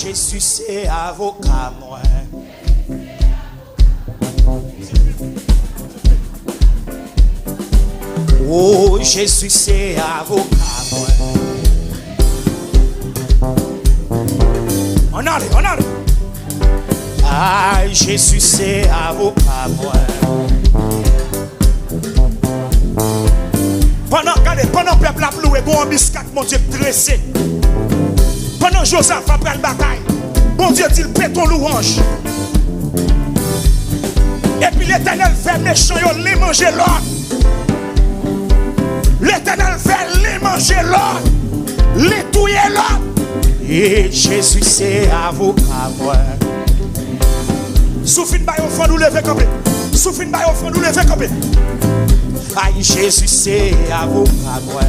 Jésus c'est avocat moi. Oh Jésus c'est avocat moi. On allait. Ah Jésus c'est avocat moi. Pendant le peuple a ploué, bon biscat, mon Dieu dressé. Pendant Joseph a pris la bataille, bon Dieu dit pète ton louange. Et puis l'Éternel fait méchant, il les manger l'autre. L'Éternel fait les manger l'autre, les touiller l'autre. Et Jésus c'est avocat moi. Souffle by au fond, nous lever comme souffle by au fond, nous lever comme. Aïe Jésus c'est avocat moi.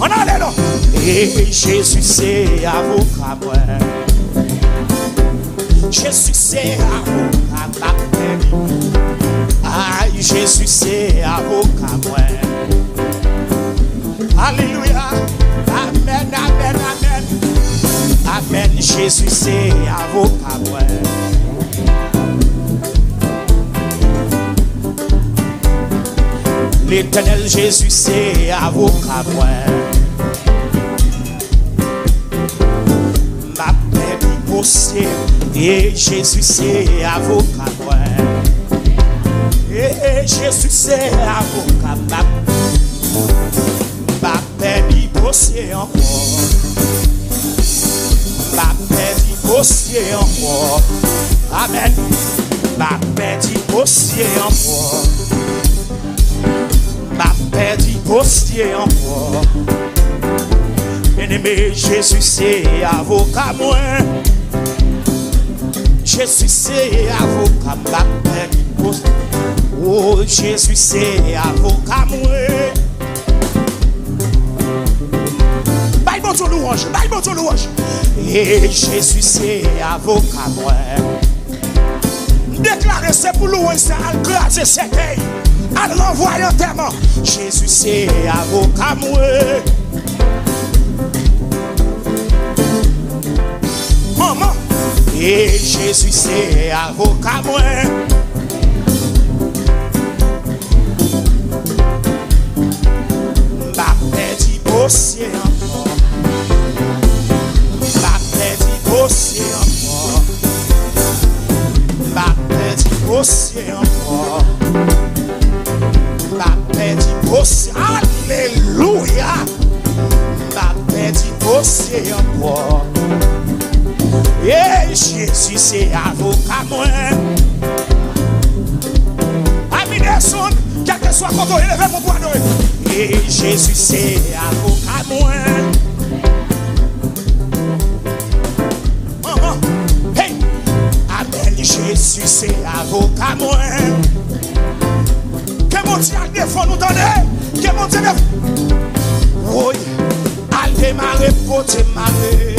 On allait là. Et Jésus c'est avocat moi. Jésus c'est avocat moi. Aïe Jésus c'est avocat moi. Alléluia. Amen, amen, amen. Amen, Jésus c'est avocat moi. L'Éternel Jésus c'est avocat moi. Ma paix divorcée. Et Jésus c'est avocat moi. Et Jésus c'est avocat moi. Ma paix divorcée encore. Ma paix divorcée encore. Amen. Ma paix divorcée encore. Ma paix divorcée encore. Bien-aimé, Jésus c'est avocat moi. Jésus c'est avocat ma paix divorcée. Oh Jésus c'est avocat moi. Bye bon ton louange, bye bon ton louange. Et Jésus c'est avocat moi. Déclarer c'est pour louer ça, à grâce c'est qu'il. À l'envoyer en terme. Jésus c'est avocat moi. Maman. Et Jésus c'est avocat moi. Ma paix divorcée encore. Ma paix divorcée encore. Ma paix divorcée encore. Ma paix divorcée, alléluia. Ma paix divorcée encore. Et Jésus c'est avocat moi. Ami des sons, quel que soit quand on élève mon poids. Et Jésus c'est avocat moi. Hey, Amen, Jésus c'est avocat moi. Que mon Dieu a défend nous donner. Que mon Dieu défend. Oui, al démarrer pour démarrer.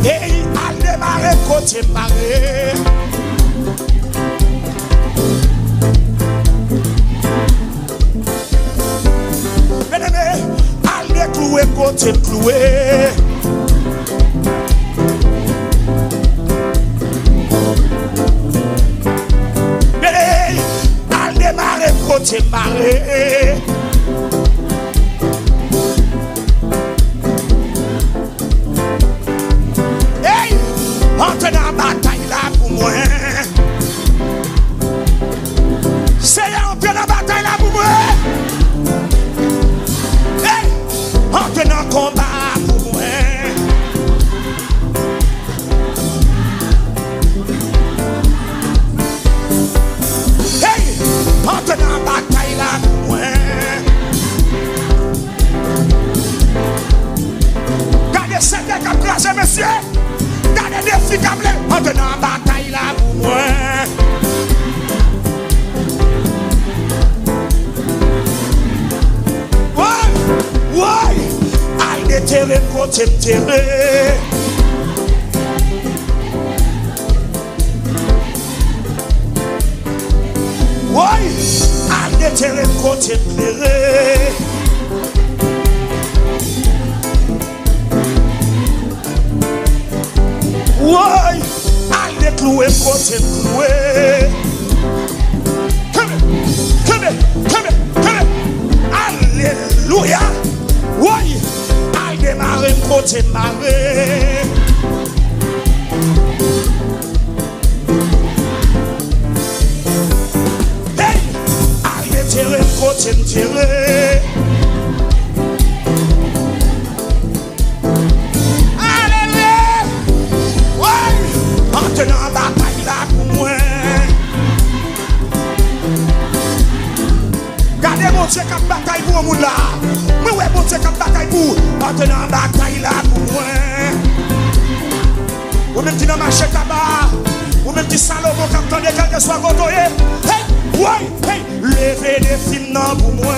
Et al démarrer pour démarrer. Bien-aimé, al déclouer pour déclouer. Côté marée. Hey, entre dans la bataille là pour moi. C'est entre dans la bataille là pour moi. Hey, entre dans le combat pour moi. Entre dans la bataille là pour moi. Gardez cette cap classé monsieur. Gardez des filles câblées. Entre dans la bataille là pour moi. Ouais, al déterrer côté terrer. côté plairé. Ouais, allez clouer côté cloué. Come. Alléluia. Ouais, allez démarrer côté marée. Hey, allez tirer côté tirer. Maintenant bataille là pour moi. Gardez mon Dieu comme bataille pour moi là. Mais ouais mon Dieu comme bataille pour. Maintenant bataille là pour moi. Ou même qui dans marché tabac. Ou même qui Salomon comme tendez quel que soit godoyé. Hey, ouais, hey, levez des films non pour moi.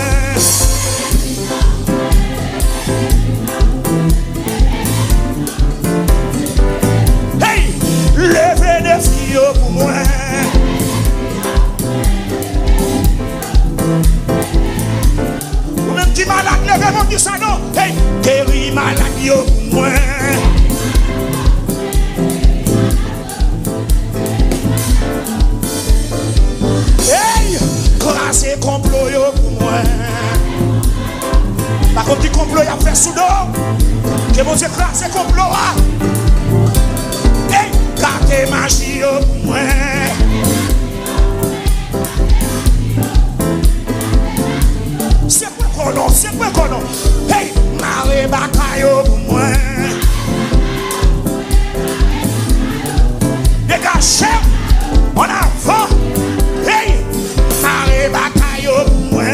Levez des filles pour moi. Ou même qui malade, levez mon Dieu ça non. Hey, guéris malade pour moi. Hey, crasez complot pour moi. Par contre, du complot, il a fait sous d'eau. Que mon Dieu crasez complot. Hey, gardez magie pour moi. C'est quoi qu'on a, c'est quoi qu'on a. Hey, marée bataille pour moi. Les gars, chef, en avant. Hey, marée bataille pour moi.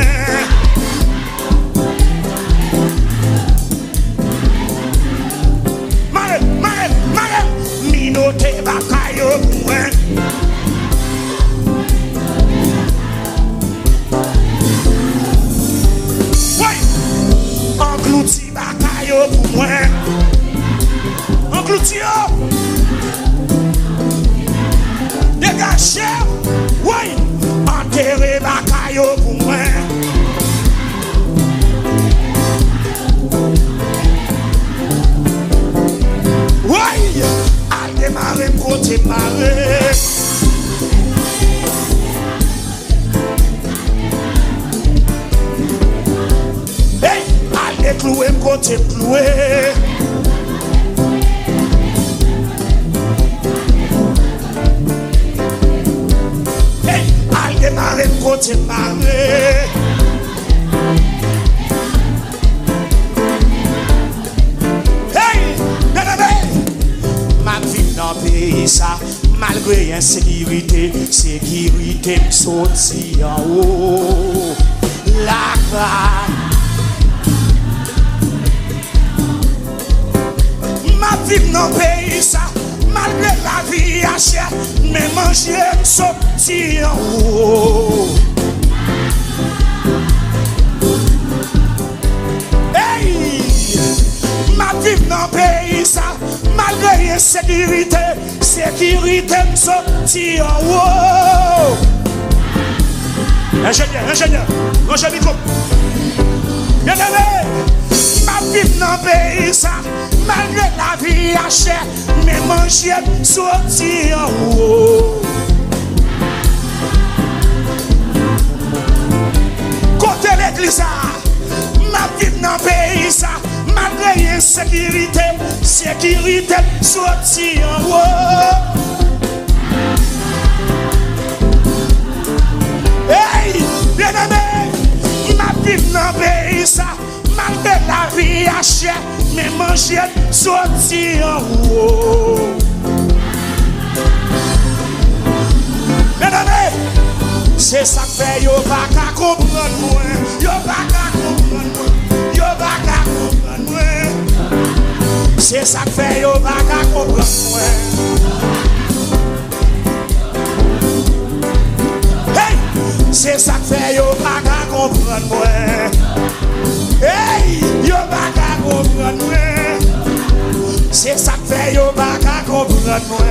Marée, minote bataille pour moi. Englouti bataille pour moi. Englouti dégagé. Oui. Enterré bataille pour moi. Oui. Allez démarrer côté marée. Cloué, côté cloué. Hey, allez démarrer côté marée. Hey, bébé, ma vie dans le pays ça, malgré l'insécurité, sécurité me sorti en haut. La crainte. Ma vie dans le pays ça, malgré la vie à cher, mais manger sorti en haut. Hey, ma vie dans le pays ça, malgré l'insécurité, sécurité me sorti en haut. Ingénieur, rangez le micro. Bien aimé, ma vie dans le pays ça. Malgré la vie à cher, mais manger sorti en haut. Côté l'église, ma vie dans le pays, malgré l'insécurité, sécurité sorti en haut. Hey, bien aimé, ma vie dans le pays, malgré la vie à cher, mais manger sorti en haut. Mesdames, c'est ça que fait yo pas qu'à comprendre moi. Yo pas qu'à comprendre moi. Yo pas qu'à comprendre moi. C'est ça que fait yo pas qu'à comprendre moi. Hey, c'est ça que fait yo pas qu'à comprendre moi. Hey, yo pas qu'à comprendre moi. C'est ça que fait yo pas qu'à comprendre moi.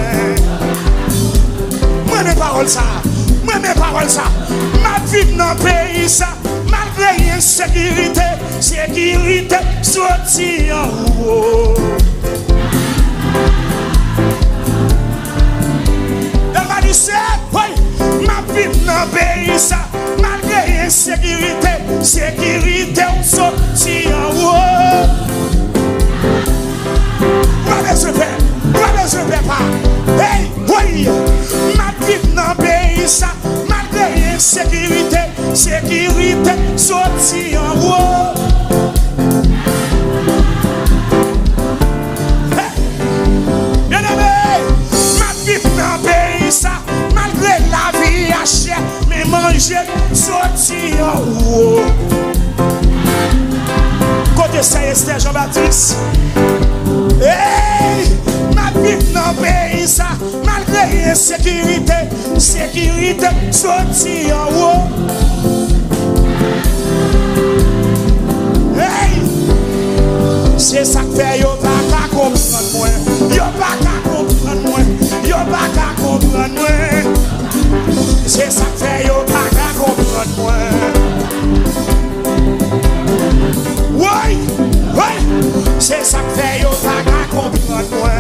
Moi mes paroles ça, ma vie dans le pays ça, malgré insécurité, sécurité sorti en haut. Elle m'a dit c'est, oui, ma vie dans le pays ça, malgré insécurité, sécurité sorti en haut. Je vais pas. Hey, oui, ma vie dans le pays ça, malgré insécurité, sécurité sorti en haut. Hey, bien aimé, ma vie dans le pays ça, malgré la vie à chère, mais manger sorti en haut. Côté ça, Esther Jean-Baptiste. Hey, ma vie dans le pays ça, malgré insécurité, sécurité sorti en haut. Hey, c'est ça que fait yo pas qu'à comprendre moi, yo pas qu'à comprendre moi, yo pas qu'à comprendre moi. C'est ça que fait yo pas qu'à comprendre moi. Oui, oui, c'est ça que fait yo pas qu'à comprendre moi.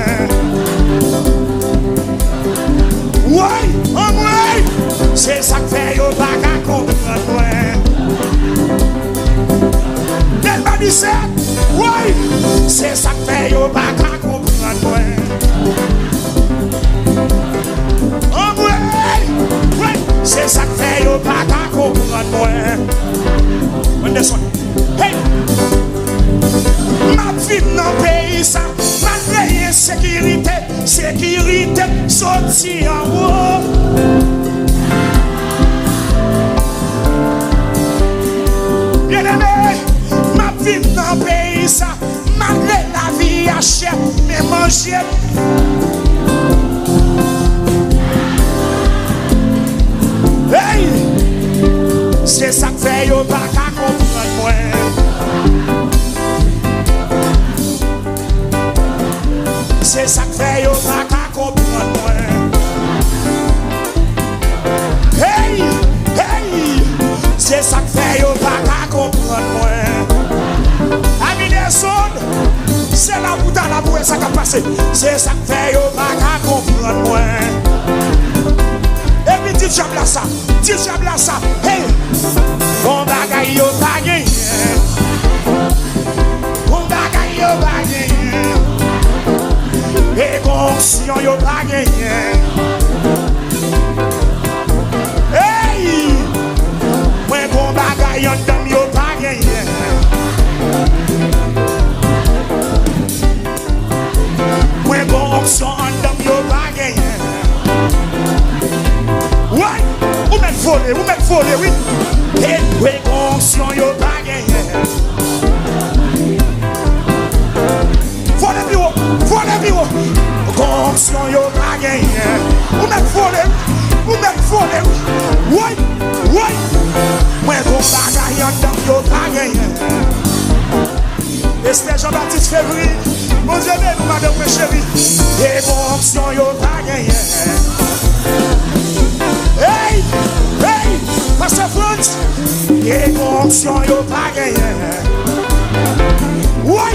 Oui, oh oui, c'est ça que fait yo pas qu'à comprendre moi. Elle m'a dit ça, oui, c'est ça que fait yo pas qu'à comprendre moi. Oh oui, oui, c'est ça que fait yo pas qu'à comprendre moi. On descend. Hey, ma vie dans le pays ça, malgré insécurité, sécurité sorti en haut. Bien aimé, ma vie dans le pays ça, malgré la vie à chère, mais manger. Hey, c'est ça que fait yo pas qu'à comprendre moi. C'est ça que fait yo pas qu'à comprendre moi. Hey, hey, c'est ça que fait yo pas qu'à comprendre moi. Ami des sondes, c'est la bouta la bouée ça qui a passé. C'est ça que fait yo pas qu'à comprendre moi. Et puis dis diable ça, hey, bon bagay yo pas gagné, bon bagay yo pas gagné, et conscient yo pas gagné. Hey, moi bon bagay yon dame yo pas gagné, moi bon conscient yon dame yo pas gagné. Ouais, vous m'êtes volé, oui. Et oui, conscient, yo pas gagné. Volez bureau. Conscient, yo pas gagné. Vous m'êtes volé, oui. Oui. Moi, bon bagay, yo pas gagné. Esther Jean-Baptiste Février. Bon Dieu, nous, madame, mes chéris. Et conscient, yo pas gagné. Hey, hey, Pasteur France, et conscient yo pas gagné. Oui,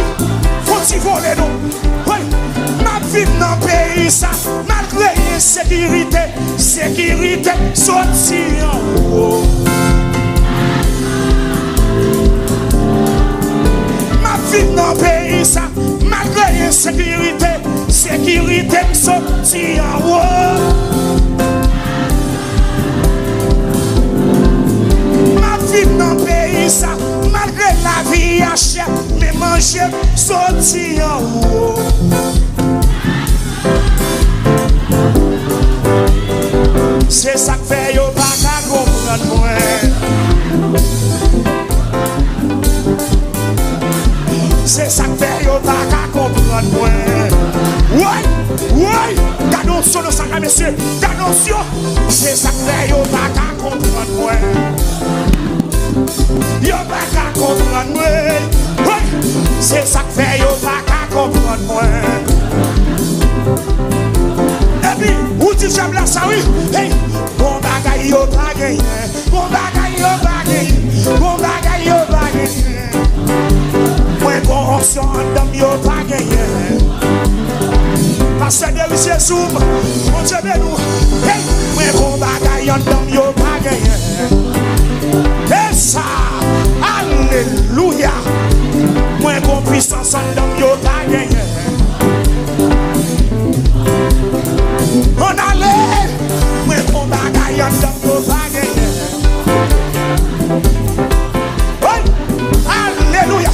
faut-il voler non? Oui, ma vie dans le pays ça, malgré insécurité, sécurité sorti en haut. Ma vie dans le pays ça, malgré insécurité, sécurité sorti en haut. Dans le pays ça, malgré la vie à chère, mais manger sorti en haut. C'est ça que fait yo pas qu'à comprendre moi. C'est ça que fait yo pas qu'à comprendre moi. Oui, d'annoncer le sac à monsieur, d'annoncer. C'est ça que fait yo pas qu'à comprendre moi. Yo pas qu'à comprendre moi. Oui, c'est ça que fait yo pas qu'à comprendre moi. Et puis, où tu diable là ça oui? Hey, bon bagay yo pas gagné. Bon bagay yo pas gagné. Bon bagay onction en dame yo pas gagné. Parce que Deus Jésus, mon Dieu de nous, hey, moi bon bagaille en dame yo pas gagné. Et ça, alléluia, moi bon puissance en dame yo pas gagné. On allait, moi bon bagaille en dame yo pas gagné. Alléluia,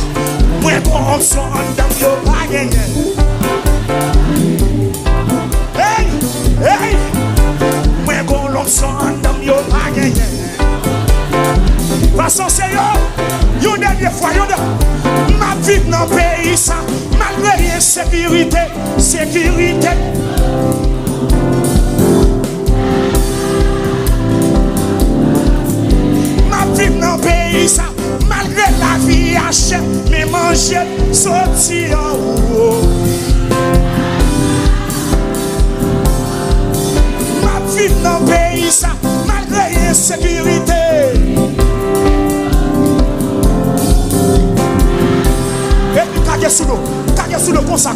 moi bon onction en dame yo pas gagné. Hey, hey, moi bon l'onction en dame yo pas gagné. Parce que c'est une dernière fois, ma vie dans le pays, ça, malgré l'insécurité, sécurité. Ma vie dans le pays, ça, malgré la vie achète, mais manger, sortir en haut. Ma vie dans le pays, ça, malgré l'insécurité. Kage sous le comme ça.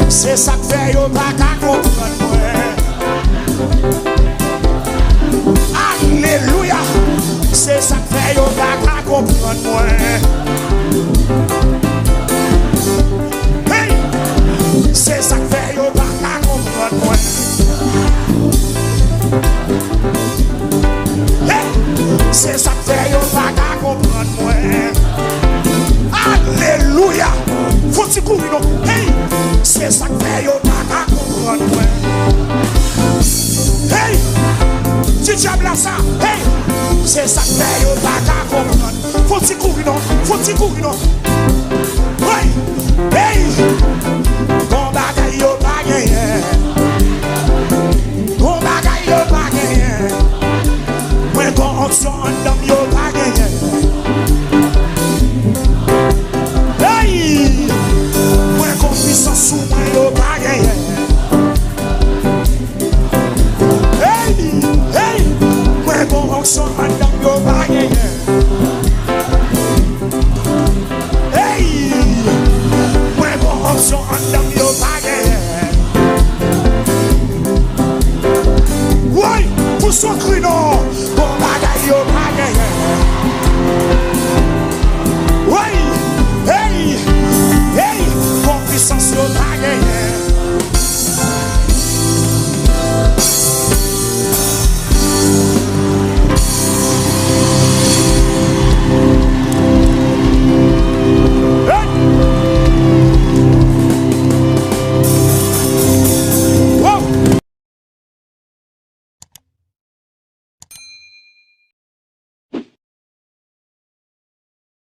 C'est ça que fait yo pas qu'à comprendre. Alléluia. C'est ça que fait yo pas qu'à comprendre. Hey, c'est ça que fait yo pas qu'à comprendre. Hey, c'est ça que fait yo pas qu'à comprendre. Alléluia. Faut-il courir non? Hey, c'est ça que fait yo pas qu'à comprendre. Hey, tu diable ça. Hey, c'est ça que fait yo pas qu'à comprendre. Faut-il courir non? Faut-il courir non? Oui, hey, bon bagaille yo pas gagné. Bon bagaille yo pas gagné. Moi bon onction en dame yo pas gagné. Sous moi yo pas gagné. Hey, hey, moi bon onction madame yo pas gagné. Hey, moi bon onction madame yo pas gagné. Ouais, pour son cri